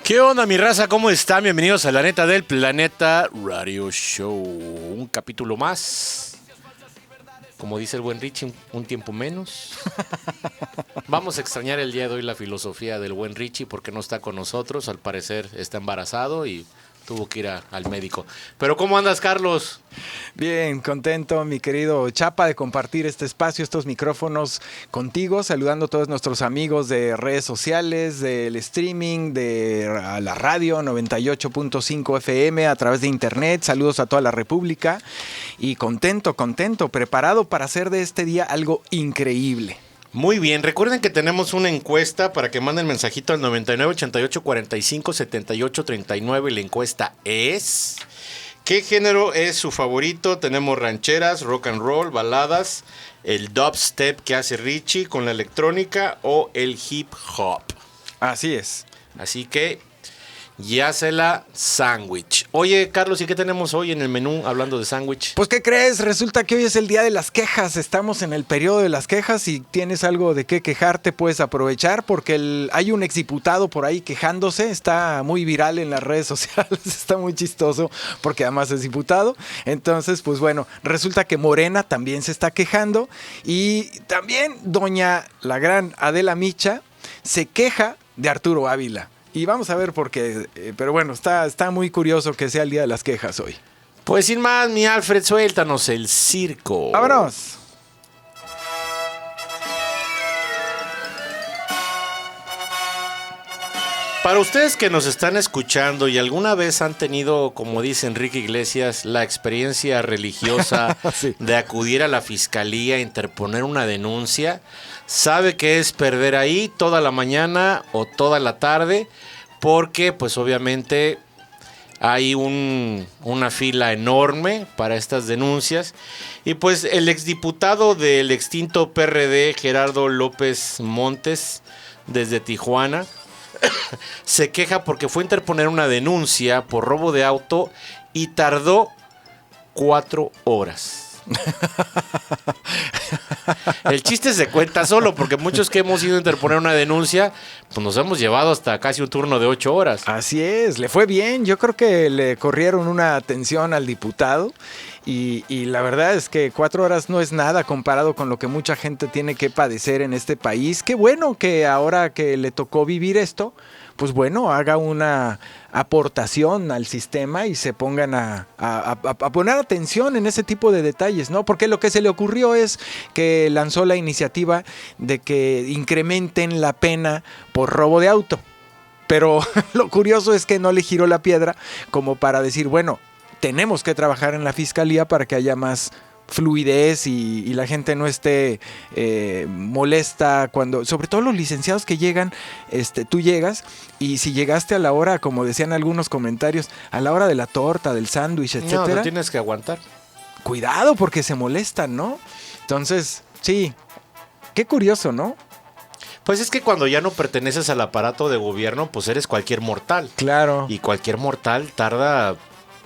¿Qué onda, mi raza? ¿Cómo están? Bienvenidos a La Neta del Planeta Radio Show. Un capítulo más. Como dice el buen Richie, un tiempo menos. Vamos a extrañar el día de hoy la filosofía del buen Richie porque no está con nosotros. Al parecer está embarazado y tuvo que ir al médico. Pero ¿cómo andas, Carlos? Bien, contento, mi querido Chapa, de compartir este espacio, estos micrófonos contigo, saludando a todos nuestros amigos de redes sociales, del streaming, de la radio 98.5 FM, a través de internet. Saludos a toda la República y contento, preparado para hacer de este día algo increíble. Muy bien, recuerden que tenemos una encuesta para que manden mensajito al 99 88 45 78 39. La encuesta es: ¿qué género es su favorito? Tenemos rancheras, rock and roll, baladas, el dubstep que hace Richie con la electrónica o el hip hop. Así es. Así que ya se la sándwich. Oye, Carlos, ¿y qué tenemos hoy en el menú hablando de sándwich? Pues, ¿qué crees? Resulta que hoy es el día de las quejas. Estamos en el periodo de las quejas y tienes algo de qué quejarte, puedes aprovechar porque hay un exdiputado por ahí quejándose. Está muy viral en las redes sociales. Está muy chistoso porque además es diputado. Entonces, pues bueno, resulta que Morena también se está quejando y también doña la gran Adela Micha se queja de Arturo Ávila. Y vamos a ver por qué, pero bueno, está muy curioso que sea el día de las quejas hoy. Pues sin más, mi Alfred, suéltanos el circo. ¡Vámonos! Para ustedes que nos están escuchando y alguna vez han tenido, como dice Enrique Iglesias, la experiencia religiosa Sí. de acudir a la fiscalía a interponer una denuncia, sabe que es perder ahí toda la mañana o toda la tarde, porque pues obviamente hay una fila enorme para estas denuncias. Y pues el exdiputado del extinto PRD, Gerardo López Montes, desde Tijuana, se queja porque fue a interponer una denuncia por robo de auto y tardó 4 horas. El chiste se cuenta solo, porque muchos que hemos ido a interponer una denuncia, pues nos hemos llevado hasta casi un turno de 8 horas. Así es, le fue bien. Yo creo que le corrieron una atención al diputado y la verdad es que 4 horas no es nada comparado con lo que mucha gente tiene que padecer en este país. Qué bueno que ahora que le tocó vivir esto, pues bueno, haga una aportación al sistema y se pongan a poner atención en ese tipo de detalles, ¿no? Porque lo que se le ocurrió es que lanzó la iniciativa de que incrementen la pena por robo de auto. Pero lo curioso es que no le giró la piedra como para decir, bueno, tenemos que trabajar en la fiscalía para que haya más fluidez y la gente no esté molesta cuando, sobre todo los licenciados que llegan, tú llegas y si llegaste a la hora, como decían algunos comentarios, a la hora de la torta, del sándwich, etcétera. No, lo tienes que aguantar. Cuidado porque se molestan, ¿no? Entonces, sí, qué curioso, ¿no? Pues es que cuando ya no perteneces al aparato de gobierno, pues eres cualquier mortal. Claro. Y cualquier mortal tarda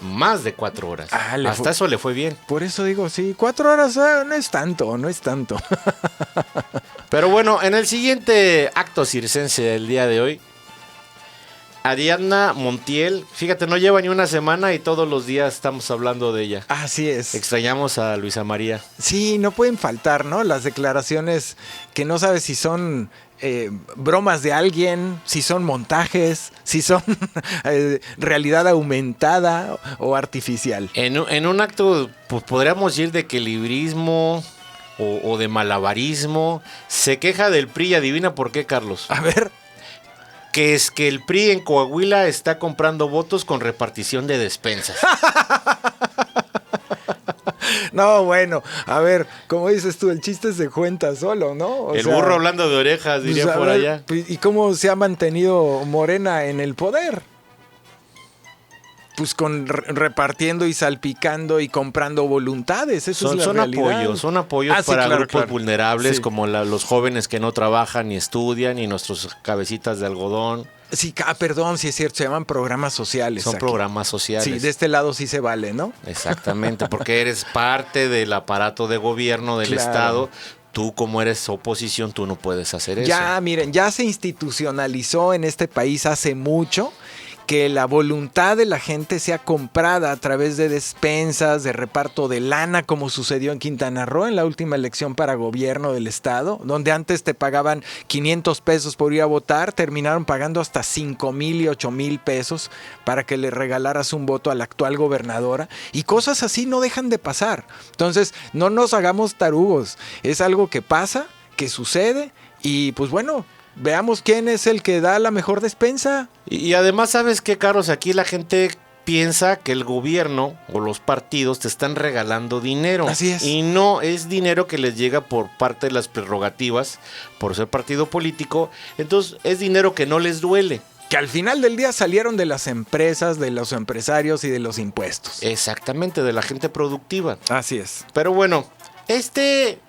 más de 4 horas. Hasta eso le fue bien. Por eso digo, sí, 4 horas no es tanto, no es tanto. Pero bueno, en el siguiente acto circense del día de hoy, Ariadna Montiel, fíjate, no lleva ni una semana y todos los días estamos hablando de ella. Así es. Extrañamos a Luisa María. Sí, no pueden faltar, ¿no? Las declaraciones que no sabes si son bromas de alguien, si son montajes, si son realidad aumentada o artificial. En un acto, pues podríamos ir de equilibrismo o de malabarismo. Se queja del PRI y adivina por qué, Carlos. A ver. Que es que el PRI en Coahuila está comprando votos con repartición de despensas. No, bueno, a ver, como dices tú, el chiste se cuenta solo, ¿no? El burro hablando de orejas, diría pues, por allá. ¿Y cómo se ha mantenido Morena en el poder? Pues repartiendo y salpicando y comprando voluntades. Eso es la realidad. Son apoyos para claro, grupos vulnerables, sí, como los jóvenes que no trabajan ni estudian, y nuestros cabecitas de algodón. Sí, perdón, sí es cierto, se llaman programas sociales. Son aquí. Programas sociales. Sí, de este lado sí se vale, ¿no? Exactamente, porque eres parte del aparato de gobierno del Claro. Estado. tú como eres oposición, tú no puedes hacer eso. Ya, miren, ya se institucionalizó en este país hace mucho que la voluntad de la gente sea comprada a través de despensas, de reparto de lana, como sucedió en Quintana Roo en la última elección para gobierno del estado, donde antes te pagaban 500 pesos por ir a votar, terminaron pagando hasta 5,000 y 8,000 pesos para que le regalaras un voto a la actual gobernadora, y cosas así no dejan de pasar. Entonces, no nos hagamos tarugos, es algo que pasa, que sucede, y pues bueno, veamos quién es el que da la mejor despensa. Y además, ¿sabes qué, Carlos? Aquí la gente piensa que el gobierno o los partidos te están regalando dinero. Así es. Y no, es dinero que les llega por parte de las prerrogativas, por ser partido político. Entonces, es dinero que no les duele. Que al final del día salieron de las empresas, de los empresarios y de los impuestos. Exactamente, de la gente productiva. Así es. Pero bueno, este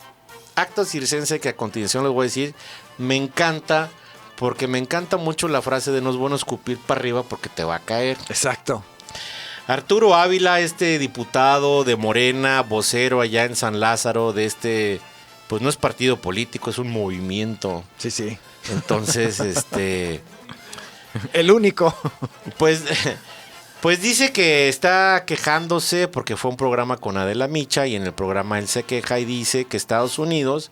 acto circense que a continuación les voy a decir, me encanta, porque me encanta mucho la frase de no es bueno escupir para arriba porque te va a caer. Exacto. Arturo Ávila, este diputado de Morena, vocero allá en San Lázaro de este, pues no es partido político, es un movimiento. Sí, sí. Entonces, El único. Pues dice que está quejándose porque fue un programa con Adela Micha y en el programa él se queja y dice que Estados Unidos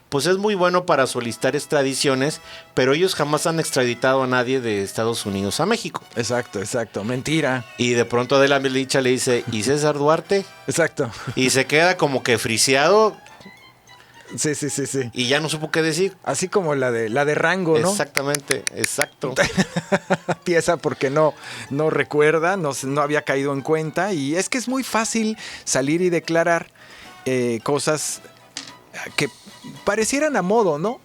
pues es muy bueno para solicitar extradiciones, pero ellos jamás han extraditado a nadie de Estados Unidos a México. Exacto, exacto. Mentira. Y de pronto Adela Micha le dice, ¿y César Duarte? Exacto. Y se queda como que friseado Sí, sí, sí, sí. y ya no supo qué decir. Así como la de Rango, ¿no? Exactamente, exacto. Pieza porque no recuerda, no había caído en cuenta. Y es que es muy fácil salir y declarar cosas que parecieran a modo, ¿no?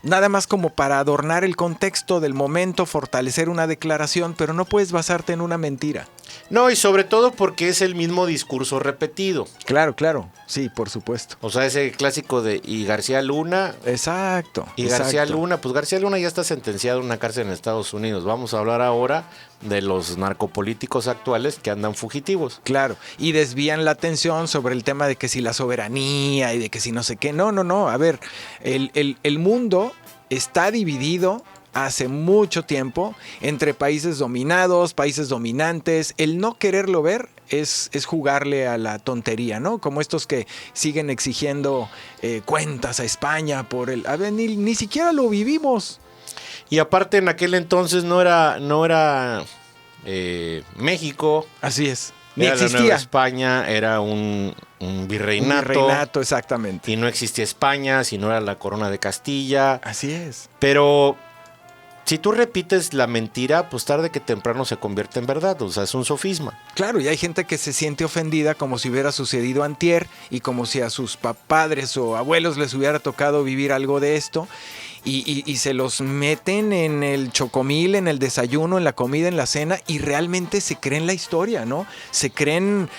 Nada más como para adornar el contexto del momento, fortalecer una declaración, pero no puedes basarte en una mentira. No, y sobre todo porque es el mismo discurso repetido. Claro, claro. Sí, por supuesto. O sea, ese clásico de y García Luna. Exacto. Y García Luna, pues García Luna ya está sentenciado a una cárcel en Estados Unidos. Vamos a hablar ahora de los narcopolíticos actuales que andan fugitivos. Claro, y desvían la atención sobre el tema de que si la soberanía y de que si no sé qué. No. A ver, el mundo está dividido hace mucho tiempo entre países dominados, países dominantes. El no quererlo ver es jugarle a la tontería, ¿no? Como estos que siguen exigiendo cuentas a España por el... A ver, ni siquiera lo vivimos. Y aparte en aquel entonces no era México. Así es. Ni Era existía. la Nueva España, era un virreinato. Un virreinato, exactamente. Y no existía España, sino era la corona de Castilla. Así es. Pero si tú repites la mentira, pues tarde que temprano se convierte en verdad. O sea, es un sofisma. Claro, y hay gente que se siente ofendida como si hubiera sucedido antier y como si a sus padres o abuelos les hubiera tocado vivir algo de esto. Y se los meten en el chocomil, en el desayuno, en la comida, en la cena, y realmente se creen la historia, ¿no? Se creen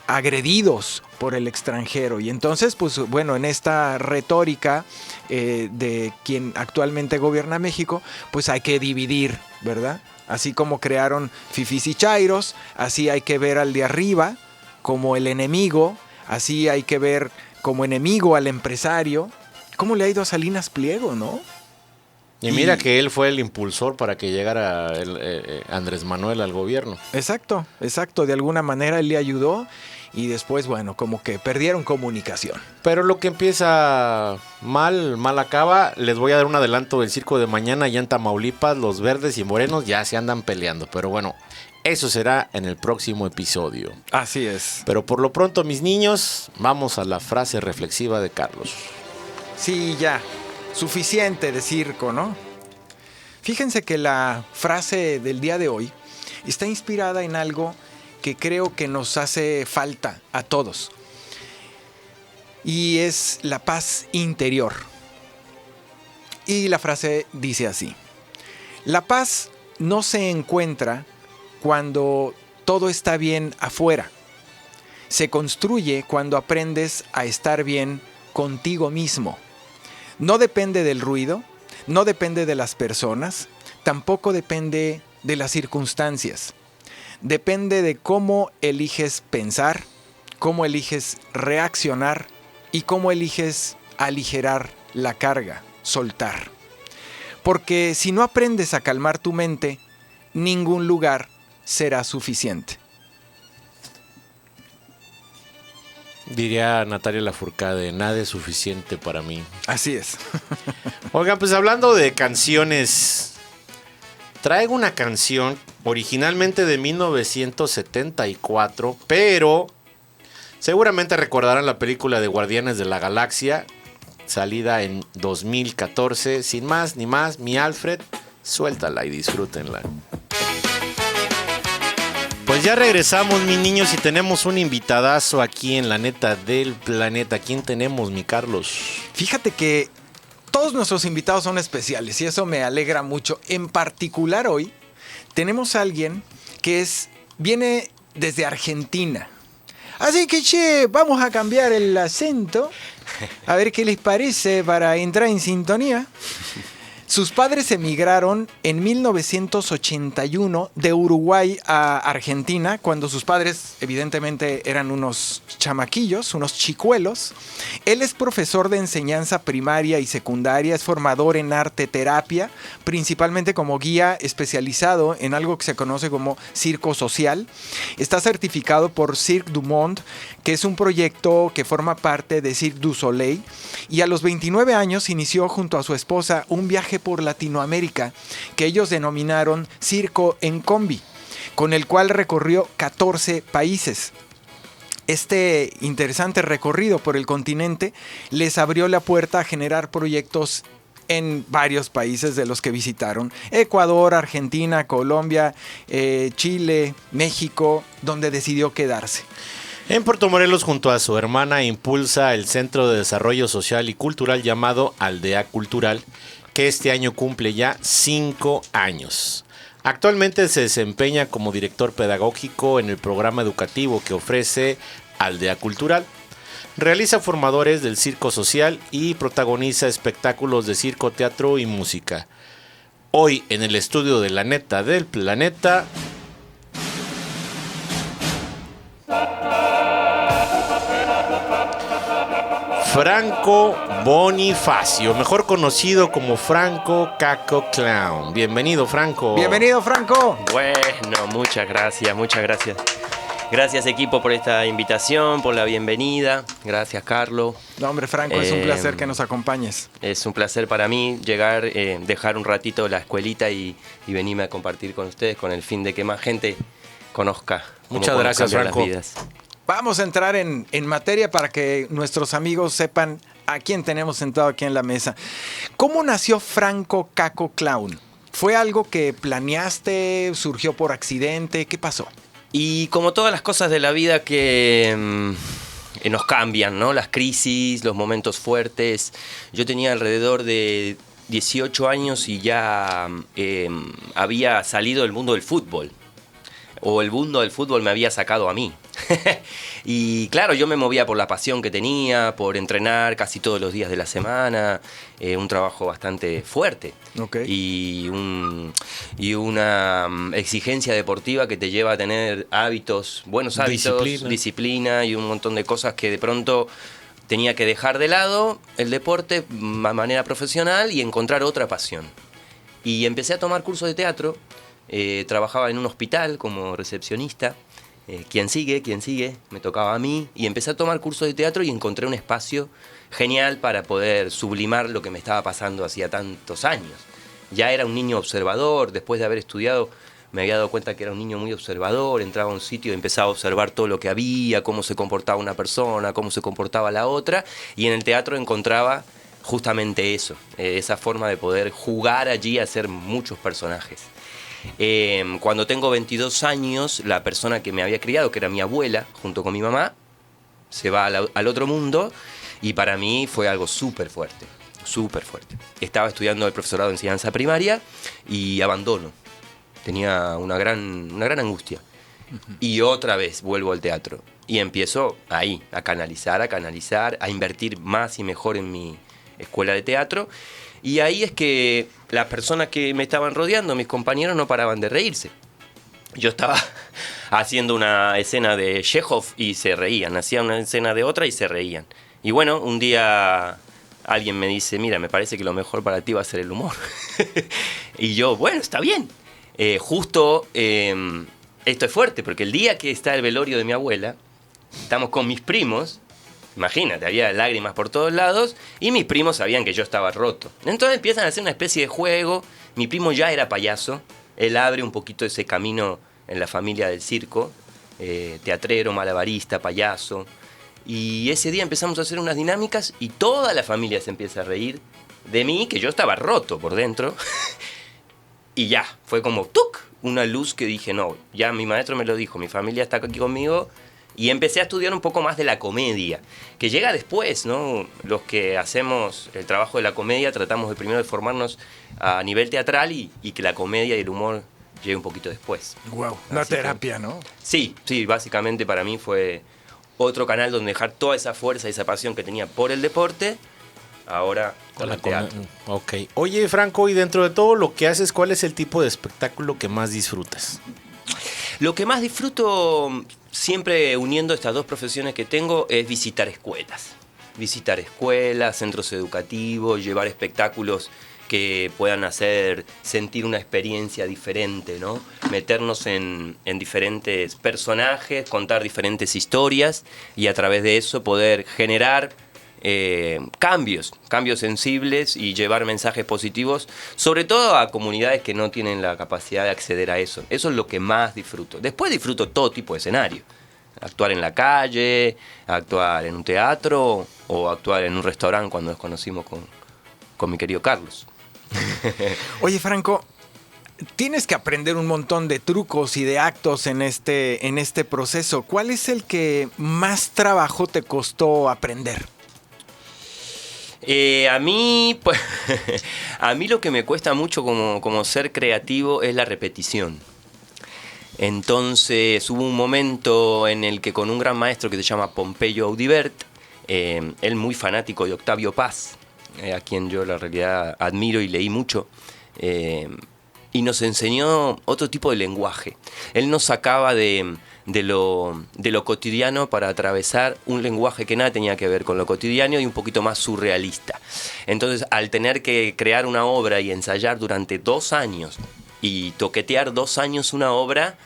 agredidos por el extranjero. Y entonces, pues bueno, en esta retórica de quien actualmente gobierna México, pues hay que dividir, ¿verdad? Así como crearon fifís y chairos, así hay que ver al de arriba como el enemigo, así hay que ver como enemigo al empresario. ¿Cómo le ha ido a Salinas Pliego, no? Y mira que él fue el impulsor para que llegara Andrés Manuel al gobierno. Exacto. De alguna manera él le ayudó y después, bueno, como que perdieron comunicación. Pero lo que empieza mal acaba. Les voy a dar un adelanto del circo de mañana. Ya en Tamaulipas, los verdes y morenos ya se andan peleando. Pero bueno, eso será en el próximo episodio. Así es. Pero por lo pronto, mis niños, vamos a la frase reflexiva de Carlos. Sí, ya. Suficiente de circo, ¿no? Fíjense que la frase del día de hoy está inspirada en algo que creo que nos hace falta a todos. Y es la paz interior. Y la frase dice así: la paz no se encuentra cuando todo está bien afuera. Se construye cuando aprendes a estar bien contigo mismo. No depende del ruido, no depende de las personas, tampoco depende de las circunstancias. Depende de cómo eliges pensar, cómo eliges reaccionar y cómo eliges aligerar la carga, soltar. Porque si no aprendes a calmar tu mente, ningún lugar será suficiente. Diría Natalia Lafourcade, nada es suficiente para mí. Así es. Oigan, pues hablando de canciones, traigo una canción originalmente de 1974, pero seguramente recordarán la película de Guardianes de la Galaxia, salida en 2014. Sin más ni más, mi Alfred, suéltala y disfrútenla. Pues ya regresamos, mis niños, y tenemos un invitadazo aquí en La Neta del Planeta. ¿Quién tenemos, mi Carlos? Fíjate que todos nuestros invitados son especiales y eso me alegra mucho. En particular hoy tenemos a alguien que viene desde Argentina. Así que, che, vamos a cambiar el acento. A ver qué les parece para entrar en sintonía. Sus padres emigraron en 1981 de Uruguay a Argentina, cuando sus padres evidentemente eran unos chamaquillos, unos chicuelos. Él es profesor de enseñanza primaria y secundaria, es formador en arte terapia, principalmente como guía especializado en algo que se conoce como circo social. Está certificado por Cirque du Monde, que es un proyecto que forma parte de Cirque du Soleil, y a los 29 años inició junto a su esposa un viaje por Latinoamérica que ellos denominaron Circo en Combi, con el cual recorrió 14 países. Este interesante recorrido por el continente les abrió la puerta a generar proyectos en varios países de los que visitaron: Ecuador, Argentina, Colombia, Chile, México, donde decidió quedarse. En Puerto Morelos, junto a su hermana, impulsa el Centro de Desarrollo Social y Cultural llamado Aldea Cultural, que este año cumple ya 5 años. Actualmente se desempeña como director pedagógico en el programa educativo que ofrece Aldea Cultural. Realiza formadores del circo social y protagoniza espectáculos de circo, teatro y música. Hoy en el estudio de La Neta del Planeta, Franco Bonifacio, mejor conocido como Franco Caco Clown. Bienvenido, Franco. Bienvenido, Franco. Bueno, muchas gracias, muchas gracias. Gracias, equipo, por esta invitación, por la bienvenida. Gracias, Carlos. No, hombre, Franco, es un placer que nos acompañes. Es un placer para mí llegar, dejar un ratito la escuelita y venirme a compartir con ustedes con el fin de que más gente conozca. Muchas gracias, Franco. Vamos a entrar en materia para que nuestros amigos sepan a quién tenemos sentado aquí en la mesa. ¿Cómo nació Franco Caco Clown? ¿Fue algo que planeaste? ¿Surgió por accidente? ¿Qué pasó? Y como todas las cosas de la vida que nos cambian, ¿no? Las crisis, los momentos fuertes. Yo tenía alrededor de 18 años y ya había salido del mundo del fútbol. O el mundo del fútbol me había sacado a mí. Y claro, yo me movía por la pasión que tenía, por entrenar casi todos los días de la semana, un trabajo bastante fuerte. Okay. Y una exigencia deportiva que te lleva a tener hábitos, buenos hábitos, disciplina y un montón de cosas que de pronto tenía que dejar de lado el deporte de manera profesional y encontrar otra pasión. Y empecé a tomar cursos de teatro. Trabajaba en un hospital como recepcionista. ¿Quién sigue? Me tocaba a mí. Y empecé a tomar cursos de teatro y encontré un espacio genial para poder sublimar lo que me estaba pasando hacía tantos años. Ya era un niño observador. Después de haber estudiado me había dado cuenta que era un niño muy observador. Entraba a un sitio y empezaba a observar todo lo que había, cómo se comportaba una persona, cómo se comportaba la otra. Y en el teatro encontraba justamente eso, esa forma de poder jugar allí a ser muchos personajes. Cuando tengo 22 años, la persona que me había criado, que era mi abuela, junto con mi mamá, se va al otro mundo y para mí fue algo súper fuerte, súper fuerte. Estaba estudiando el profesorado de enseñanza primaria y abandono. Tenía una gran angustia. Y otra vez vuelvo al teatro y empiezo ahí a canalizar, a invertir más y mejor en mi escuela de teatro. Y ahí es que las personas que me estaban rodeando, mis compañeros, no paraban de reírse. Yo estaba haciendo una escena de Chekhov y se reían. Hacía una escena de otra y se reían. Y bueno, un día alguien me dice, mira, me parece que lo mejor para ti va a ser el humor. Y yo, bueno, está bien. Justo, esto es fuerte, porque el día que está el velorio de mi abuela, estamos con mis primos. Imagínate, había lágrimas por todos lados y mis primos sabían que yo estaba roto. Entonces empiezan a hacer una especie de juego. Mi primo ya era payaso. Él abre un poquito ese camino en la familia del circo. Teatrero, malabarista, payaso. Y ese día empezamos a hacer unas dinámicas y toda la familia se empieza a reír de mí, que yo estaba roto por dentro. Y ya, fue como ¡tuc! Una luz que dije, no, ya mi maestro me lo dijo, mi familia está aquí conmigo. Y empecé a estudiar un poco más de la comedia, que llega después, ¿no? Los que hacemos el trabajo de la comedia tratamos de primero de formarnos a nivel teatral y que la comedia y el humor llegue un poquito después. Wow, una terapia, ¿no? Sí, básicamente para mí fue otro canal donde dejar toda esa fuerza y esa pasión que tenía por el deporte, ahora con el teatro. Ok. Oye, Franco, y dentro de todo lo que haces, ¿cuál es el tipo de espectáculo que más disfrutas? Lo que más disfruto, siempre uniendo estas dos profesiones que tengo, es visitar escuelas. Visitar escuelas, centros educativos, llevar espectáculos que puedan hacer sentir una experiencia diferente, ¿no? Meternos en diferentes personajes, contar diferentes historias y a través de eso poder generar cambios sensibles y llevar mensajes positivos, sobre todo a comunidades que no tienen la capacidad de acceder a eso. Eso es lo que más disfruto. Después disfruto todo tipo de escenario. Actuar en la calle, actuar en un teatro o actuar en un restaurante cuando nos conocimos con mi querido Carlos. Oye, Franco, tienes que aprender un montón de trucos y de actos en este proceso. ¿Cuál es el que más trabajo te costó aprender? A mí lo que me cuesta mucho como ser creativo es la repetición. Entonces hubo un momento en el que con un gran maestro que se llama Pompeyo Audibert, él muy fanático de Octavio Paz, a quien yo la realidad admiro y leí mucho, y nos enseñó otro tipo de lenguaje. Él nos sacaba de lo cotidiano para atravesar un lenguaje que nada tenía que ver con lo cotidiano y un poquito más surrealista. Entonces, al tener que crear una obra y ensayar durante 2 años y toquetear 2 años una obra,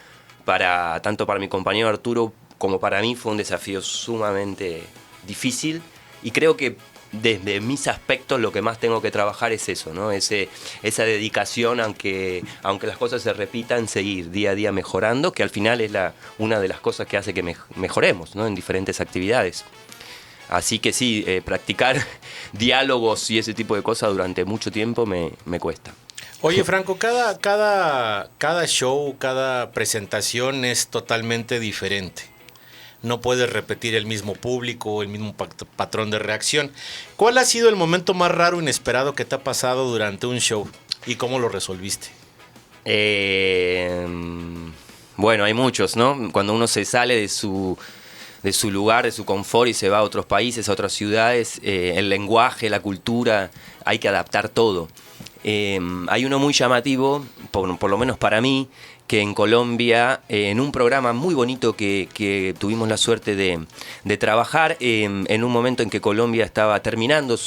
tanto para mi compañero Arturo como para mí fue un desafío sumamente difícil, y creo que desde mis aspectos lo que más tengo que trabajar es eso, ¿no? Esa dedicación, aunque las cosas se repitan, seguir día a día mejorando, que al final es una de las cosas que hace que mejoremos, ¿no? En diferentes actividades. Así que sí, practicar diálogos y ese tipo de cosas durante mucho tiempo me cuesta. Oye, Franco, cada show, cada presentación es totalmente diferente. No puedes repetir el mismo público, el mismo patrón de reacción. ¿Cuál ha sido el momento más raro o inesperado que te ha pasado durante un show? ¿Y cómo lo resolviste? Bueno, hay muchos, ¿no? Cuando uno se sale de su lugar, de su confort y se va a otros países, a otras ciudades, el lenguaje, la cultura, hay que adaptar todo. Hay uno muy llamativo, por lo menos para mí, que en Colombia, en un programa muy bonito que tuvimos la suerte de trabajar, en un momento en que Colombia estaba terminando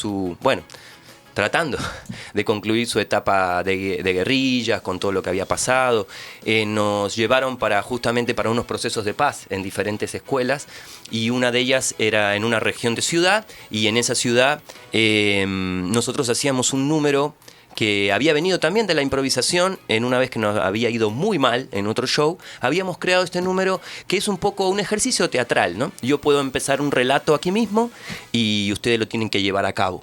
tratando de concluir su etapa de guerrillas, con todo lo que había pasado, nos llevaron justamente para unos procesos de paz en diferentes escuelas, y una de ellas era en una región de ciudad, y en esa ciudad nosotros hacíamos un número que había venido también de la improvisación. En una vez que nos había ido muy mal en otro show, habíamos creado este número que es un poco un ejercicio teatral, ¿no? Yo puedo empezar un relato aquí mismo y ustedes lo tienen que llevar a cabo.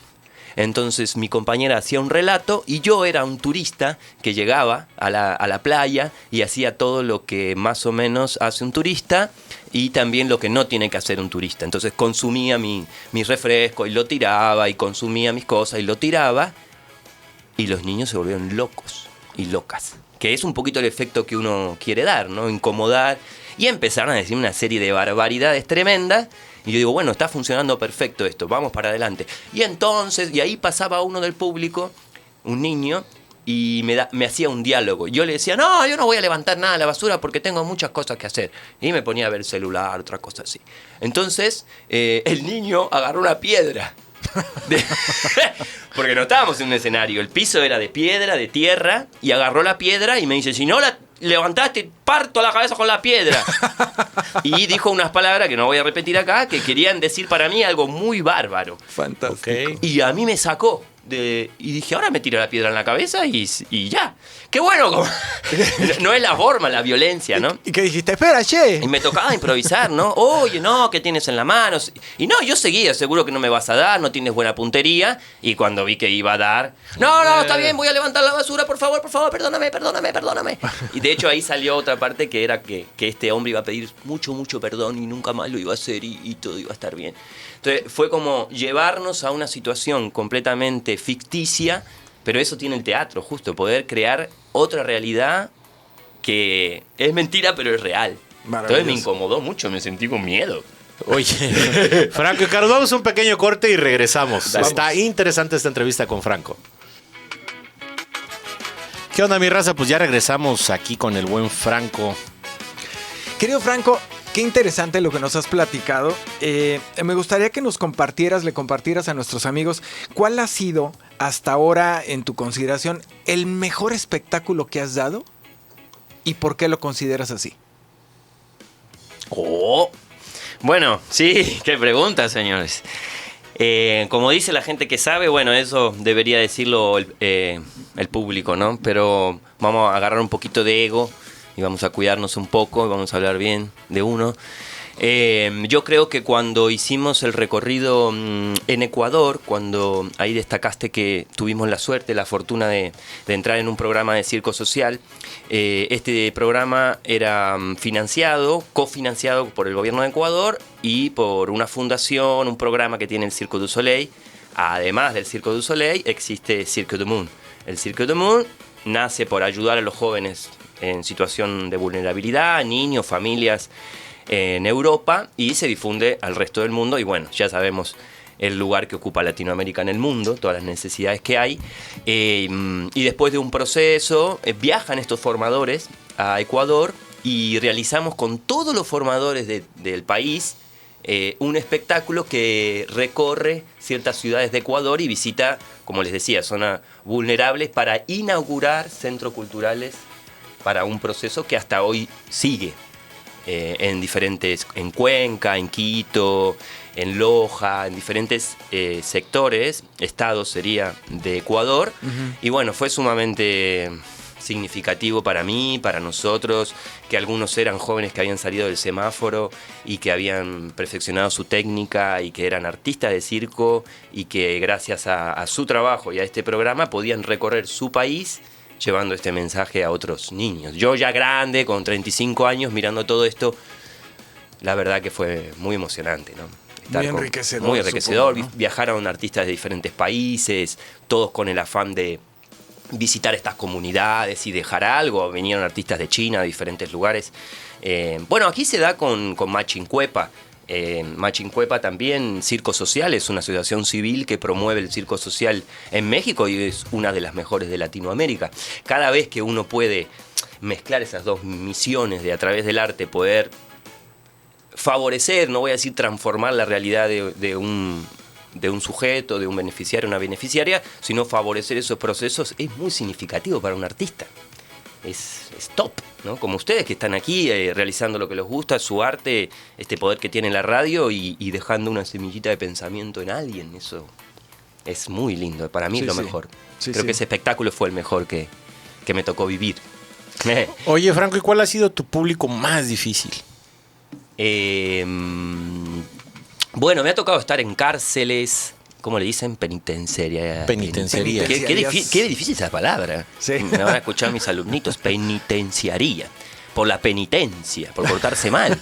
Entonces mi compañera hacía un relato y yo era un turista que llegaba a la playa y hacía todo lo que más o menos hace un turista y también lo que no tiene que hacer un turista. Entonces consumía mi refresco y lo tiraba, y consumía mis cosas y lo tiraba. Y los niños se volvieron locos y locas, que es un poquito el efecto que uno quiere dar, ¿no? Incomodar. Y empezaron a decir una serie de barbaridades tremendas. Y yo digo, bueno, está funcionando perfecto esto, vamos para adelante. Y entonces, y ahí pasaba uno del público, un niño, y me hacía un diálogo. Yo le decía, no, yo no voy a levantar nada de la basura porque tengo muchas cosas que hacer. Y me ponía a ver el celular, otra cosa así. Entonces, el niño agarró una piedra Porque no estábamos en un escenario. El piso era de piedra, de tierra, y agarró la piedra y me dice, si no la levantaste, parto la cabeza con la piedra. Y dijo unas palabras que no voy a repetir acá, que querían decir para mí algo muy bárbaro. Fantástico. Okay. Y a mí me sacó. Y dije, ahora me tira la piedra en la cabeza y ya. ¡Qué bueno! No es la forma, la violencia, ¿no? ¿Y qué dijiste? Espera, che. Y me tocaba improvisar, ¿no? Oye, no, ¿qué tienes en la mano? Y no, yo seguía, seguro que no me vas a dar, no tienes buena puntería. Y cuando vi que iba a dar, no, está bien, voy a levantar la basura, por favor, perdóname. Y de hecho ahí salió otra parte que era que este hombre iba a pedir mucho perdón y nunca más lo iba a hacer y todo iba a estar bien. Entonces fue como llevarnos a una situación completamente ficticia, pero eso tiene el teatro, justo, poder crear otra realidad que es mentira, pero es real. Entonces me incomodó mucho, me sentí con miedo. Oye, Franco y Carlos, vamos a un pequeño corte y regresamos. Dale. Está interesante esta entrevista con Franco. ¿Qué onda, mi raza? Pues ya regresamos aquí con el buen Franco. Querido Franco, qué interesante lo que nos has platicado. Me gustaría que le compartieras a nuestros amigos cuál ha sido hasta ahora, en tu consideración, el mejor espectáculo que has dado y por qué lo consideras así. Bueno, sí, qué pregunta, señores. Como dice la gente que sabe, bueno, eso debería decirlo el público, ¿no? Pero vamos a agarrar un poquito de ego y vamos a cuidarnos un poco y vamos a hablar bien de uno. Yo creo que cuando hicimos el recorrido en Ecuador, cuando ahí destacaste que tuvimos la suerte, la fortuna de entrar en un programa de circo social, este programa era cofinanciado por el gobierno de Ecuador y por una fundación, un programa que tiene el Cirque du Soleil. Además del Cirque du Soleil existe Cirque du Monde. El Cirque du Monde nace por ayudar a los jóvenes en situación de vulnerabilidad, niños, familias en Europa, y se difunde al resto del mundo. Y bueno, ya sabemos el lugar que ocupa Latinoamérica en el mundo, todas las necesidades que hay. Y después de un proceso, viajan estos formadores a Ecuador y realizamos con todos los formadores del país un espectáculo que recorre ciertas ciudades de Ecuador y visita, como les decía, zonas vulnerables para inaugurar centros culturales para un proceso que hasta hoy sigue en Cuenca, en Quito, en Loja, en diferentes sectores, estados sería, de Ecuador. Uh-huh. Y bueno, fue sumamente significativo para mí, para nosotros, que algunos eran jóvenes que habían salido del semáforo y que habían perfeccionado su técnica y que eran artistas de circo y que gracias a su trabajo y a este programa podían recorrer su país llevando este mensaje a otros niños. Yo ya grande, con 35 años, mirando todo esto, la verdad que fue muy emocionante, ¿no? Muy enriquecedor. Muy enriquecedor, supongo, ¿no? Viajaron artistas de diferentes países, todos con el afán de visitar estas comunidades y dejar algo. Vinieron artistas de China, de diferentes lugares. Bueno, aquí se da con Machincuepa. Machincuepa también, Circo Social, es una asociación civil que promueve el circo social en México y es una de las mejores de Latinoamérica. Cada vez que uno puede mezclar esas dos misiones de a través del arte poder favorecer, no voy a decir transformar la realidad de un sujeto, de un beneficiario, una beneficiaria, sino favorecer esos procesos, es muy significativo para un artista. Es top, ¿no? Como ustedes que están aquí realizando lo que les gusta, su arte, este poder que tiene la radio y dejando una semillita de pensamiento en alguien, eso es muy lindo, para mí es lo mejor. Creo que ese espectáculo fue el mejor que me tocó vivir. Oye, Franco, ¿y cuál ha sido tu público más difícil? Bueno, me ha tocado estar en cárceles. ¿Cómo le dicen? Penitenciaria. Penitenciaría. Qué difícil esa palabra. Sí. Me van a escuchar mis alumnitos. Penitenciaría. Por la penitencia, por portarse mal.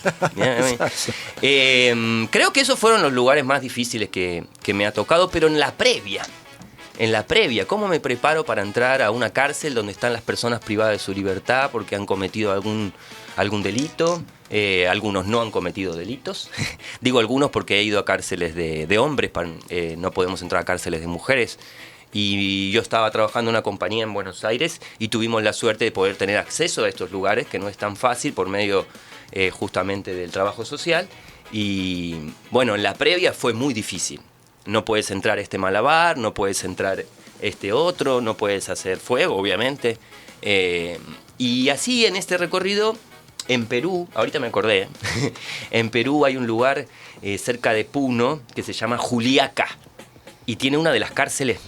Creo que esos fueron los lugares más difíciles que me ha tocado, pero en la previa, ¿cómo me preparo para entrar a una cárcel donde están las personas privadas de su libertad porque han cometido algún delito? Algunos no han cometido delitos. Digo algunos porque he ido a cárceles de hombres, no podemos entrar a cárceles de mujeres. Y yo estaba trabajando en una compañía en Buenos Aires y tuvimos la suerte de poder tener acceso a estos lugares, que no es tan fácil por medio justamente del trabajo social. Y bueno, en la previa fue muy difícil. no puedes entrar este malabar, no puedes entrar este otro, no puedes hacer fuego, obviamente. Y así en este recorrido, en Perú, ahorita me acordé, en Perú hay un lugar cerca de Puno que se llama Juliaca y tiene una de las cárceles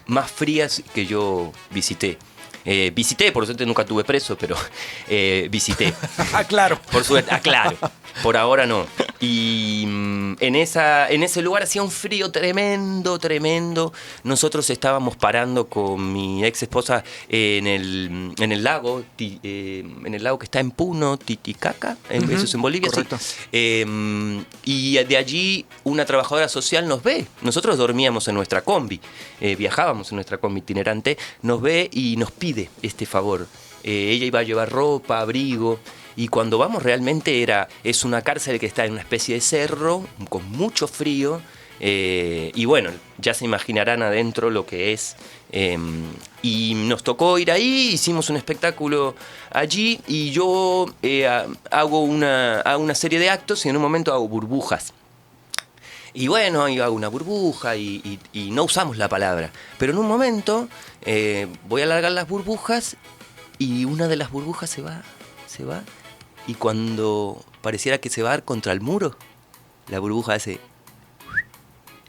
más frías que yo visité. Visité, por suerte nunca tuve preso, pero visité. Claro. Por suerte, claro. Por ahora no. Y en ese lugar hacía un frío tremendo, tremendo. Nosotros estábamos parando con mi ex esposa en el lago que está en Puno, Titicaca, eso es en Bolivia. Correcto. Sí. Y de allí una trabajadora social nos ve. Nosotros dormíamos en nuestra combi, viajábamos en nuestra combi itinerante, nos ve y nos pide este favor. Ella iba a llevar ropa, abrigo. Y cuando vamos realmente es una cárcel que está en una especie de cerro, con mucho frío, y bueno, ya se imaginarán adentro lo que es. Y nos tocó ir ahí, hicimos un espectáculo allí, y yo hago una serie de actos y en un momento hago burbujas. Y bueno, yo hago una burbuja y no usamos la palabra, pero en un momento voy a alargar las burbujas y una de las burbujas se va. Y cuando pareciera que se va a dar contra el muro, la burbuja hace...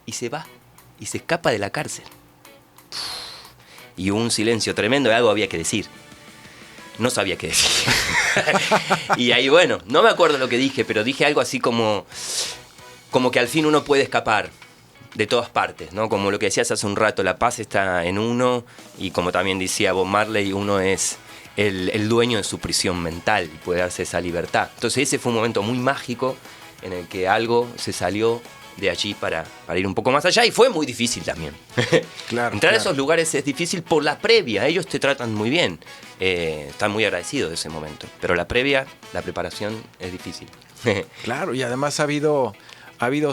y se va. Y se escapa de la cárcel. Y hubo un silencio tremendo, algo había que decir. No sabía qué decir. Y ahí, bueno, no me acuerdo lo que dije, pero dije algo así como que al fin uno puede escapar de todas partes, ¿no? Como lo que decías hace un rato, la paz está en uno, y como también decía Bob Marley, uno es el dueño de su prisión mental y puede darse esa libertad. Entonces ese fue un momento muy mágico en el que algo se salió de allí para ir un poco más allá, y fue muy difícil también. Claro, Entrar a claro. esos lugares es difícil por la previa, ellos te tratan muy bien, están muy agradecidos de ese momento, pero la previa, la preparación es difícil. Claro, y además ha habido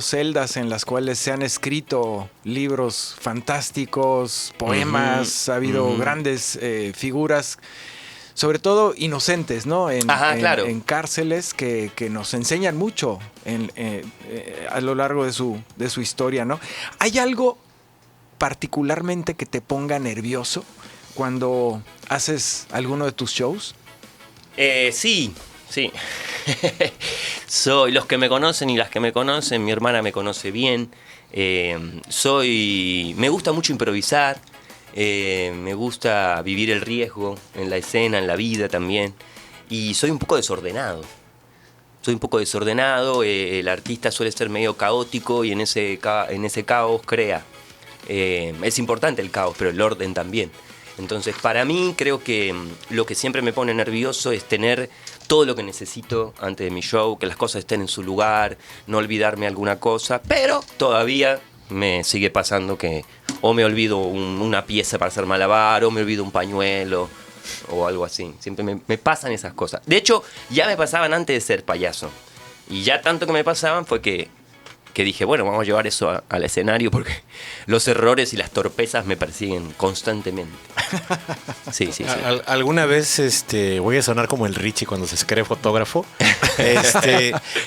celdas en las cuales se han escrito libros fantásticos, poemas, ha habido grandes figuras, sobre todo inocentes, ¿no? Claro. En cárceles que nos enseñan mucho a lo largo de su historia, ¿no? ¿Hay algo particularmente que te ponga nervioso cuando haces alguno de tus shows? Sí. Soy los que me conocen y las que me conocen, mi hermana me conoce bien. Me gusta mucho improvisar. Me gusta vivir el riesgo en la escena, en la vida también. Y soy un poco desordenado. El artista suele ser medio caótico y en ese caos crea. Es importante el caos, pero el orden también. Entonces, para mí, creo que lo que siempre me pone nervioso es tener todo lo que necesito antes de mi show, que las cosas estén en su lugar, no olvidarme alguna cosa, pero todavía me sigue pasando que o me olvido una pieza para hacer malabar, o me olvido un pañuelo, o algo así. Siempre me pasan esas cosas. De hecho, ya me pasaban antes de ser payaso. Y ya tanto que me pasaban fue que dije, bueno, vamos a llevar eso al escenario porque los errores y las torpezas me persiguen constantemente. Sí. ¿Alguna vez, voy a sonar como el Richie cuando se cree fotógrafo?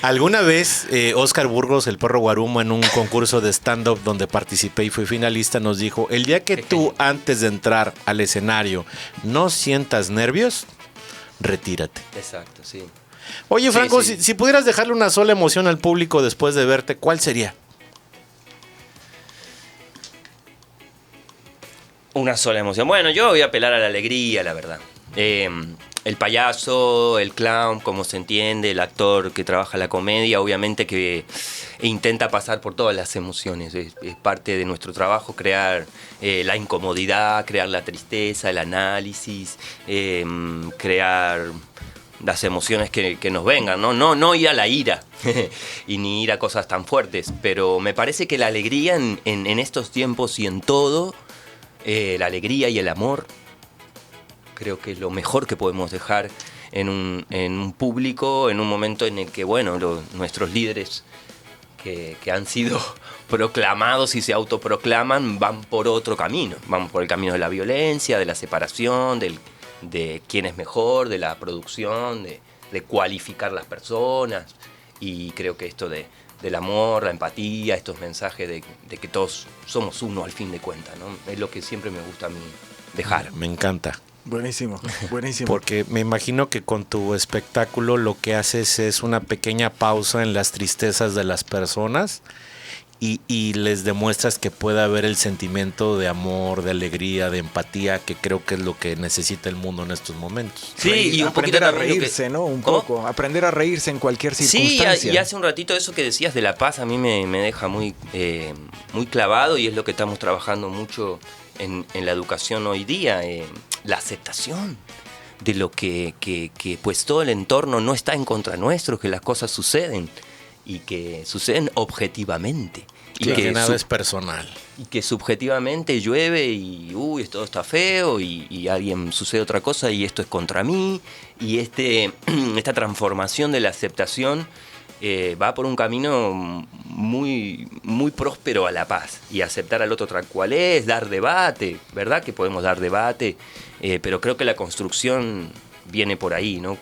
¿Alguna vez Oscar Burgos, el perro Guarumo, en un concurso de stand-up donde participé y fui finalista, nos dijo, el día que tú antes de entrar al escenario no sientas nervios, retírate? Exacto, sí. Oye, Franco, Sí. Si pudieras dejarle una sola emoción al público después de verte, ¿cuál sería? Una sola emoción. Bueno, yo voy a apelar a la alegría, la verdad. El payaso, el clown, como se entiende, el actor que trabaja la comedia, obviamente que intenta pasar por todas las emociones. Es parte de nuestro trabajo crear la incomodidad, crear la tristeza, el análisis, crear las emociones que nos vengan, ¿no? No ir a la ira y ni ir a cosas tan fuertes, pero me parece que la alegría en estos tiempos y en todo, la alegría y el amor, creo que es lo mejor que podemos dejar en un público, en un momento en el que, bueno, nuestros líderes que han sido proclamados y se autoproclaman van por otro camino, van por el camino de la violencia, de la separación, de quién es mejor, de la producción, de cualificar las personas. Y creo que esto de del amor, la empatía, estos mensajes de que todos somos uno al fin de cuentas, ¿no? Es lo que siempre me gusta a mí dejar. Me encanta. Buenísimo, buenísimo. Porque me imagino que con tu espectáculo lo que haces es una pequeña pausa en las tristezas de las personas y les demuestras que puede haber el sentimiento de amor, de alegría, de empatía, que creo que es lo que necesita el mundo en estos momentos. Sí, y un aprender a poquito reírse, ¿no? Un poco. Aprender a reírse en cualquier circunstancia. Sí, y hace un ratito eso que decías de la paz a mí me deja muy clavado, y es lo que estamos trabajando mucho en la educación hoy día, la aceptación de lo que pues todo el entorno no está en contra nuestro, que las cosas suceden y que suceden objetivamente. Y que nada es personal. Y que subjetivamente llueve y todo está feo y alguien sucede otra cosa y esto es contra mí. Y esta transformación de la aceptación va por un camino muy, muy próspero a la paz. Y aceptar al otro tal cual es, dar debate, ¿verdad? Que podemos dar debate, pero creo que la construcción viene por ahí, ¿no?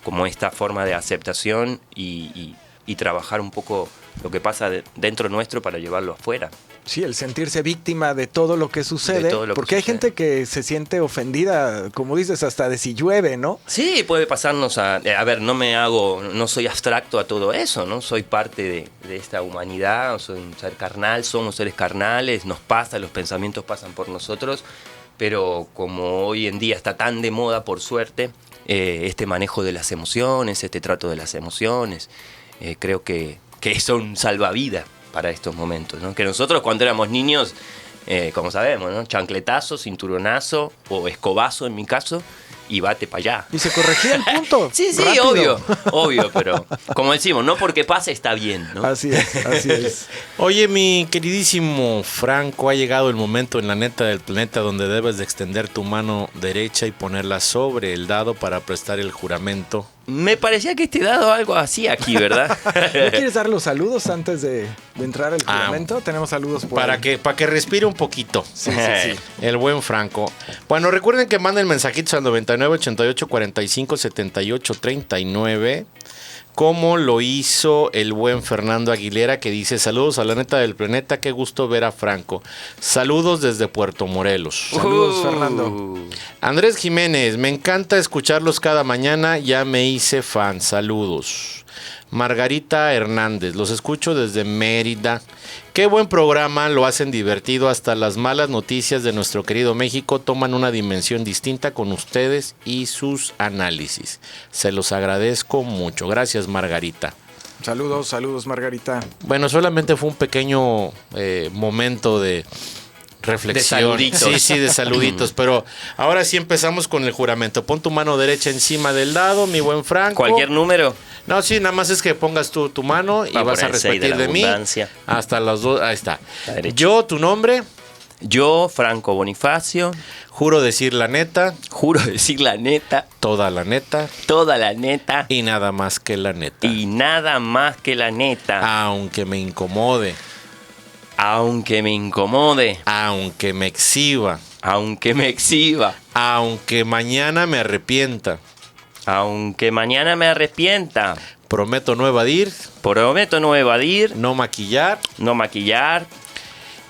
Como esta forma de aceptación y trabajar un poco lo que pasa dentro nuestro para llevarlo afuera. Sí, el sentirse víctima de todo lo que sucede, porque hay gente que se siente ofendida, como dices, hasta de si llueve, ¿no? Sí, puede pasarnos a ver, no soy abstracto a todo eso, ¿no? Soy parte de esta humanidad, soy un ser carnal, somos seres carnales, nos pasa, los pensamientos pasan por nosotros, pero como hoy en día está tan de moda, por suerte, este manejo de las emociones, este trato de las emociones, creo que son salvavidas para estos momentos, ¿no? Que nosotros cuando éramos niños, como sabemos, ¿no? Chancletazo, cinturonazo o escobazo en mi caso, y bate para allá. Y se corregía el punto. Sí, rápido. obvio, pero como decimos, no porque pase está bien, ¿no? Así es. Oye, mi queridísimo Franco, ha llegado el momento en la neta del planeta donde debes de extender tu mano derecha y ponerla sobre el dado para prestar el juramento. Me parecía que te he dado algo así aquí, ¿verdad? ¿No quieres dar los saludos antes de entrar al juramento? Tenemos saludos por para ahí. que respire un poquito. Sí. El buen Franco. Bueno, recuerden que manden mensajitos al 99 88 45 78 39, como lo hizo el buen Fernando Aguilera, que dice: saludos a la neta del planeta, qué gusto ver a Franco. Saludos desde Puerto Morelos. Saludos, Fernando. Andrés Jiménez, me encanta escucharlos cada mañana, ya me hice fan, saludos. Margarita Hernández, los escucho desde Mérida. Qué buen programa, lo hacen divertido, hasta las malas noticias de nuestro querido México toman una dimensión distinta con ustedes y sus análisis. Se los agradezco mucho. Gracias, Margarita. Saludos, Margarita. Bueno, solamente fue un pequeño momento de reflexión. De saluditos. Sí, de saluditos. Pero ahora sí empezamos con el juramento. Pon tu mano derecha encima del dado, mi buen Franco. ¿Cualquier número? No, sí, nada más es que pongas tu mano y vas a repetir de mí hasta las dos. Ahí está. Yo, tu nombre. Yo, Franco Bonifacio. Juro decir la neta. Juro decir la neta. Toda la neta. Toda la neta. Y nada más que la neta. Y nada más que la neta. Aunque me incomode. Aunque me incomode. Aunque me exhiba. Aunque me exhiba. Aunque mañana me arrepienta. Aunque mañana me arrepienta. Prometo no evadir. Prometo no evadir. No maquillar. No maquillar.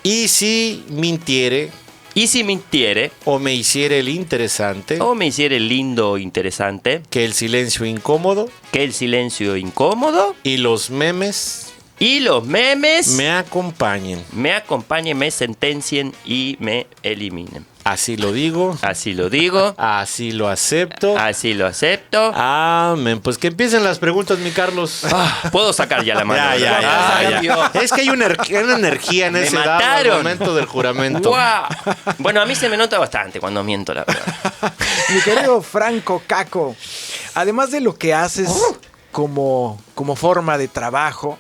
Y si mintiere. Y si mintiere. O me hiciere el interesante. O me hiciere el lindo o interesante. Que el silencio incómodo. Que el silencio incómodo. Y los memes. Y los memes. Me acompañen. Me acompañen, me sentencien y me eliminen. Así lo digo. Así lo digo. Así lo acepto. Así lo acepto. Amén. Pues que empiecen las preguntas, mi Carlos. Puedo sacar ya la mano. Ya. Es que hay una energía en Me ese mataron. dado momento del juramento. ¡Guau! Bueno, a mí se me nota bastante cuando miento, la verdad. Mi querido Franco Caco, además de lo que haces como forma de trabajo,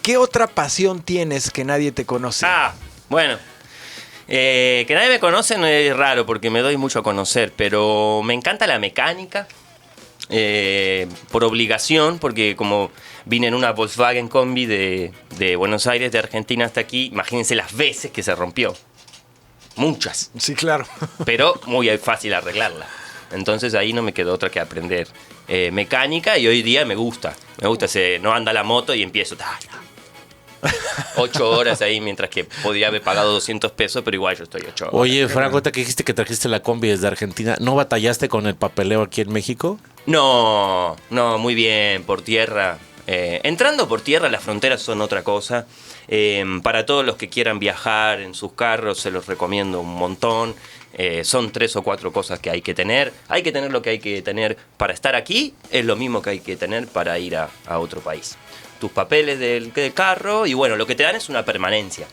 ¿qué otra pasión tienes que nadie te conoce? Bueno. Que nadie me conoce no es raro porque me doy mucho a conocer, pero me encanta la mecánica, por obligación, porque como vine en una Volkswagen Combi de Buenos Aires, de Argentina hasta aquí, imagínense las veces que se rompió. Muchas. Sí, claro. Pero muy fácil arreglarla. Entonces ahí no me quedó otra que aprender mecánica y hoy día me gusta. No anda la moto y empiezo... 8 horas ahí, mientras que podría haber pagado 200 pesos, pero igual yo estoy 8 horas. Oye, Franco, ahorita que dijiste que trajiste la combi desde Argentina, ¿no batallaste con el papeleo aquí en México? No, muy bien, por tierra. Entrando por tierra, las fronteras son otra cosa. Para todos los que quieran viajar en sus carros, se los recomiendo un montón. Son 3 o 4 cosas que hay que tener. Hay que tener lo que hay que tener para estar aquí, es lo mismo que hay que tener para ir a otro país. Tus papeles del carro y bueno, lo que te dan es una permanencia.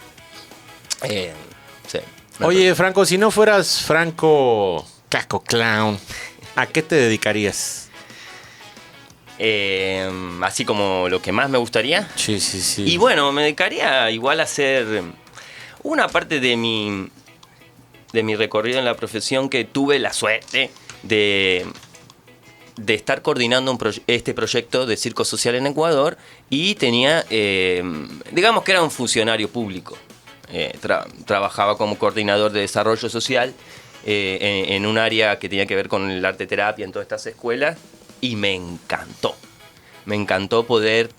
Sí. Oye, Franco, si no fueras Franco Caco Clown, ¿a qué te dedicarías? Así como lo que más me gustaría. Sí. Y bueno, me dedicaría igual a hacer una parte de mi recorrido en la profesión que tuve la suerte de estar coordinando este proyecto de circo social en Ecuador y tenía, digamos que era un funcionario público. Trabajaba como coordinador de desarrollo social en un área que tenía que ver con el arte terapia en todas estas escuelas y me encantó. Me encantó poder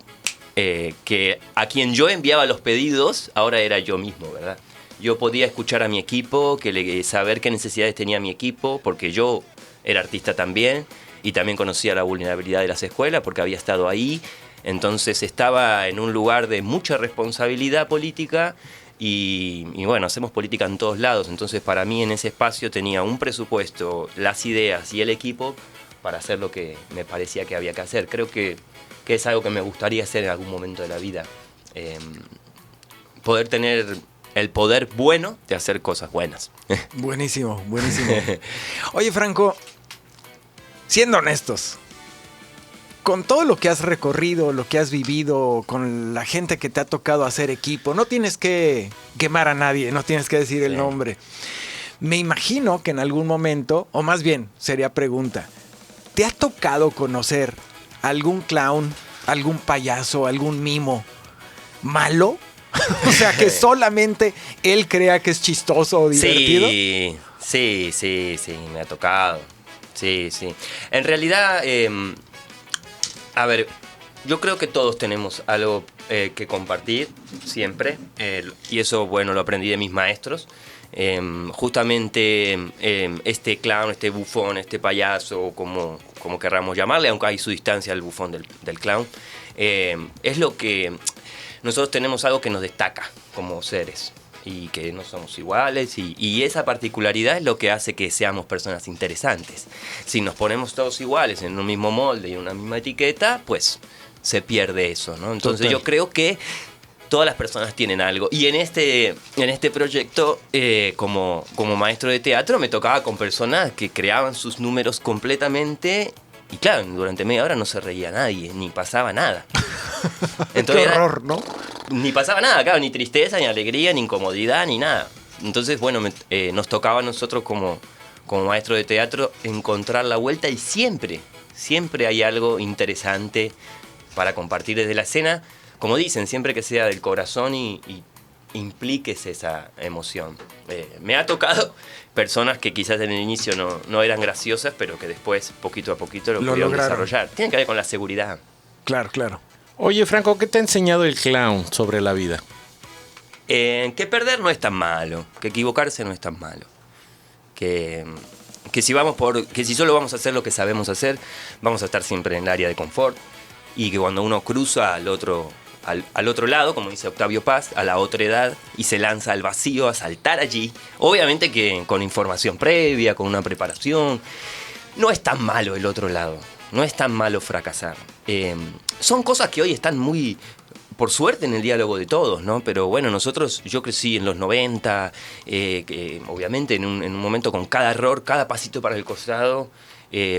que a quien yo enviaba los pedidos, ahora era yo mismo, ¿verdad? Yo podía escuchar a mi equipo, saber qué necesidades tenía mi equipo, porque yo era artista también. Y también conocía la vulnerabilidad de las escuelas porque había estado ahí. Entonces estaba en un lugar de mucha responsabilidad política y bueno, hacemos política en todos lados. Entonces para mí en ese espacio tenía un presupuesto, las ideas y el equipo para hacer lo que me parecía que había que hacer. Creo que es algo que me gustaría hacer en algún momento de la vida. Poder tener el poder bueno de hacer cosas buenas. Buenísimo. Oye, Franco, siendo honestos, con todo lo que has recorrido, lo que has vivido, con la gente que te ha tocado hacer equipo, no tienes que quemar a nadie, no tienes que decir el nombre. Me imagino que en algún momento, o más bien, sería pregunta, ¿te ha tocado conocer algún clown, algún payaso, algún mimo malo? O sea, que solamente él crea que es chistoso o divertido. Sí, me ha tocado. Sí. En realidad, a ver, yo creo que todos tenemos algo que compartir siempre. Y eso, bueno, lo aprendí de mis maestros. Justamente este clown, este bufón, este payaso, como querramos llamarle, aunque hay su distancia al bufón del clown, es lo que nosotros tenemos algo que nos destaca como seres. Y que no somos iguales y esa particularidad es lo que hace que seamos personas interesantes. Si nos ponemos todos iguales en un mismo molde y una misma etiqueta, pues se pierde eso, ¿no? Entonces Total. Yo creo que todas las personas tienen algo. Y en este proyecto, como maestro de teatro, me tocaba con personas que creaban sus números completamente. Y claro, durante media hora no se reía nadie, ni pasaba nada. Entonces, qué horror, ¿no? Ni pasaba nada, claro, ni tristeza, ni alegría, ni incomodidad, ni nada. Entonces, bueno, nos tocaba a nosotros como maestro de teatro encontrar la vuelta y siempre hay algo interesante para compartir desde la escena. Como dicen, siempre que sea del corazón y impliques esa emoción. Me ha tocado personas que quizás en el inicio no eran graciosas, pero que después, poquito a poquito, lo pudieron desarrollar. Tiene que ver con la seguridad. Claro. Oye, Franco, ¿qué te ha enseñado el clown sobre la vida? Que perder no es tan malo, que equivocarse no es tan malo. Que si solo vamos a hacer lo que sabemos hacer, vamos a estar siempre en el área de confort. Y que cuando uno cruza al otro lado, como dice Octavio Paz, a la otra edad, y se lanza al vacío a saltar allí, obviamente que con información previa, con una preparación, no es tan malo el otro lado, no es tan malo fracasar. Son cosas que hoy están muy, por suerte, en el diálogo de todos, ¿no? Pero bueno, yo crecí en los 90, obviamente en un momento con cada error, cada pasito para el costado,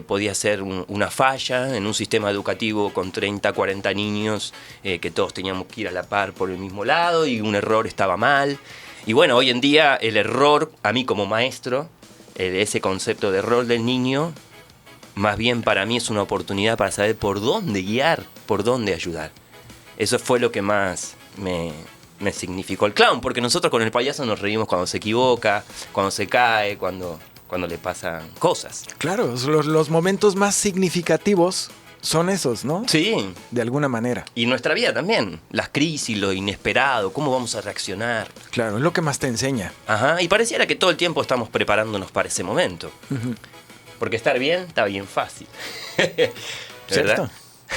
podía ser una falla en un sistema educativo con 30, 40 niños que todos teníamos que ir a la par por el mismo lado y un error estaba mal. Y bueno, hoy en día el error, a mí como maestro, ese concepto de error del niño, más bien para mí es una oportunidad para saber por dónde guiar, por dónde ayudar. Eso fue lo que más me significó el clown, porque nosotros con el payaso nos reímos cuando se equivoca, cuando se cae, cuando cuando le pasan cosas. Claro, los momentos más significativos son esos, ¿no? Sí. De alguna manera. Y nuestra vida también. Las crisis, lo inesperado, cómo vamos a reaccionar. Claro, es lo que más te enseña. Ajá, y pareciera que todo el tiempo estamos preparándonos para ese momento. Uh-huh. Porque estar bien está bien fácil. ¿Verdad?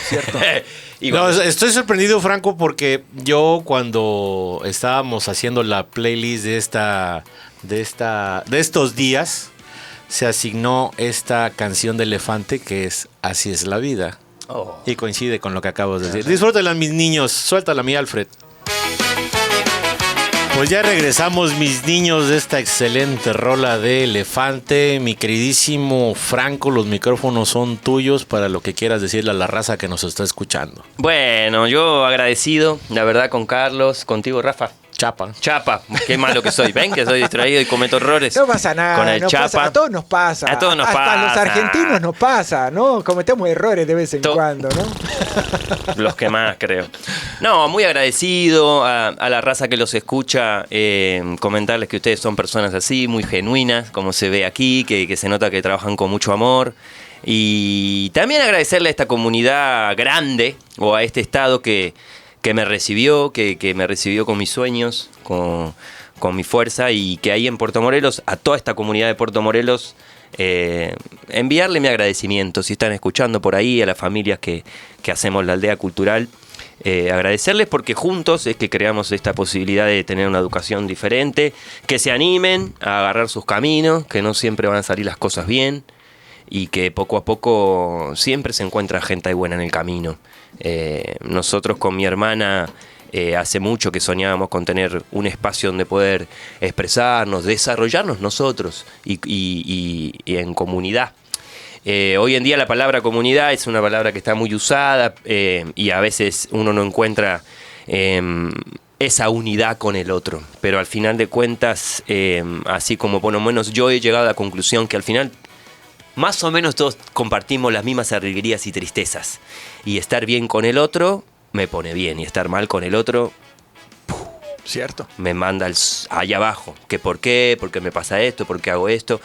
Cierto. No, estoy sorprendido, Franco, porque yo cuando estábamos haciendo la playlist de estos días, se asignó esta canción de Elefante que es Así es la vida. Oh. Y coincide con lo que acabo de decir. Disfrútenla, mis niños. Suéltala, mi Alfred. Pues ya regresamos, mis niños, de esta excelente rola de Elefante. Mi queridísimo Franco, los micrófonos son tuyos para lo que quieras decirle a la raza que nos está escuchando. Bueno, yo agradecido, la verdad, con Carlos, contigo, Rafa. Chapa, qué malo que soy. Ven que soy distraído y cometo errores. No pasa nada. Con el no Chapa. Pasa, a todos nos pasa. A todos nos Hasta pasa. A los argentinos nos pasa, ¿no? Cometemos errores de vez en cuando, ¿no? Los que más, creo. No, muy agradecido a la raza que los escucha. Comentarles que ustedes son personas así, muy genuinas, como se ve aquí, que se nota que trabajan con mucho amor. Y también agradecerle a esta comunidad grande, o a este estado que me recibió, que me recibió con mis sueños, con mi fuerza, y que ahí en Puerto Morelos, a toda esta comunidad de Puerto Morelos, enviarle mi agradecimiento, si están escuchando por ahí, a las familias que hacemos la aldea cultural, agradecerles porque juntos es que creamos esta posibilidad de tener una educación diferente, que se animen a agarrar sus caminos, que no siempre van a salir las cosas bien, y que poco a poco siempre se encuentra gente buena en el camino. Nosotros con mi hermana hace mucho que soñábamos con tener un espacio donde poder expresarnos, desarrollarnos nosotros y en comunidad. Hoy en día la palabra comunidad es una palabra que está muy usada y a veces uno no encuentra esa unidad con el otro, pero al final de cuentas, así como por lo menos yo he llegado a la conclusión que al final más o menos todos compartimos las mismas alegrías y tristezas. Y estar bien con el otro me pone bien. Y estar mal con el otro, cierto, me manda allá abajo. ¿Que por qué? ¿Por qué me pasa esto? ¿Por qué hago esto?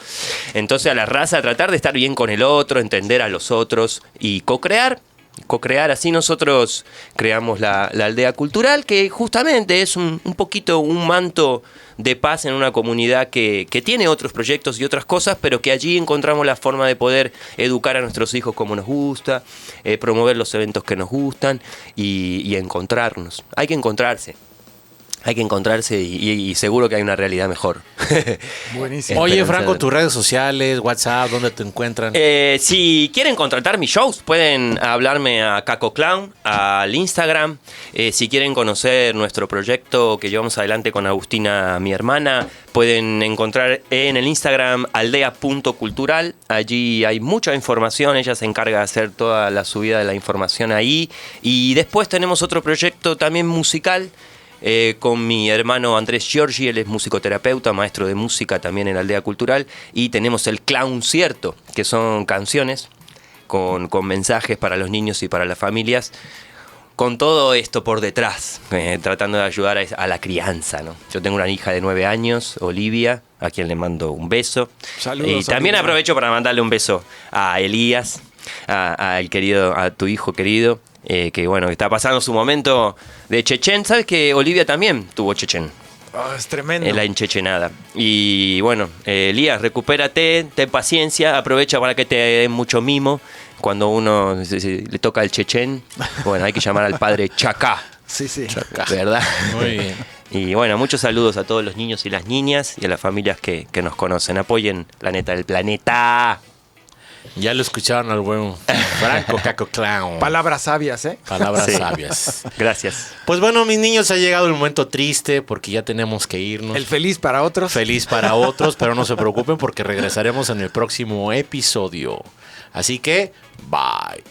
Entonces a la raza, tratar de estar bien con el otro, entender a los otros y co-crear. Así nosotros creamos la aldea cultural, que justamente es un poquito un manto de paz en una comunidad que tiene otros proyectos y otras cosas, pero que allí encontramos la forma de poder educar a nuestros hijos como nos gusta, promover los eventos que nos gustan y encontrarnos. Hay que encontrarse y seguro que hay una realidad mejor. Buenísimo. Oye, Franco, tus redes sociales, WhatsApp, ¿dónde te encuentran? Si quieren contratar mis shows, pueden hablarme a Caco Clown, al Instagram. Si quieren conocer nuestro proyecto que llevamos adelante con Agustina, mi hermana, pueden encontrar en el Instagram aldea.cultural. Allí hay mucha información, ella se encarga de hacer toda la subida de la información ahí. Y después tenemos otro proyecto también musical, con mi hermano Andrés Giorgi, él es musicoterapeuta, maestro de música también en la aldea cultural, y tenemos el Clown Cierto, que son canciones con mensajes para los niños y para las familias, con todo esto por detrás, tratando de ayudar a la crianza, ¿no? Yo tengo una hija de 9 años, Olivia, a quien le mando un beso. Saludos, y también Olivia. aprovecho para mandarle un beso a Elías, a tu hijo querido, que bueno, está pasando su momento de Chechén. ¿Sabes que Olivia también tuvo Chechén? Oh, es tremendo. La enchechenada. Y bueno, Elías, recupérate, ten paciencia, aprovecha para que te den mucho mimo. Cuando uno le toca el Chechén, bueno, hay que llamar al padre Chacá. Sí. Chacá, ¿verdad? Muy bien. Y bueno, muchos saludos a todos los niños y las niñas y a las familias que nos conocen. Apoyen la neta del planeta. Ya lo escucharon al buen Franco Caco Clown. Palabras sabias, ¿eh? Palabras Sí. sabias. Gracias. Pues bueno, mis niños, ha llegado el momento triste porque ya tenemos que irnos. El feliz para otros. Feliz para otros, pero no se preocupen porque regresaremos en el próximo episodio. Así que, bye.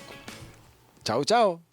Chao, chao.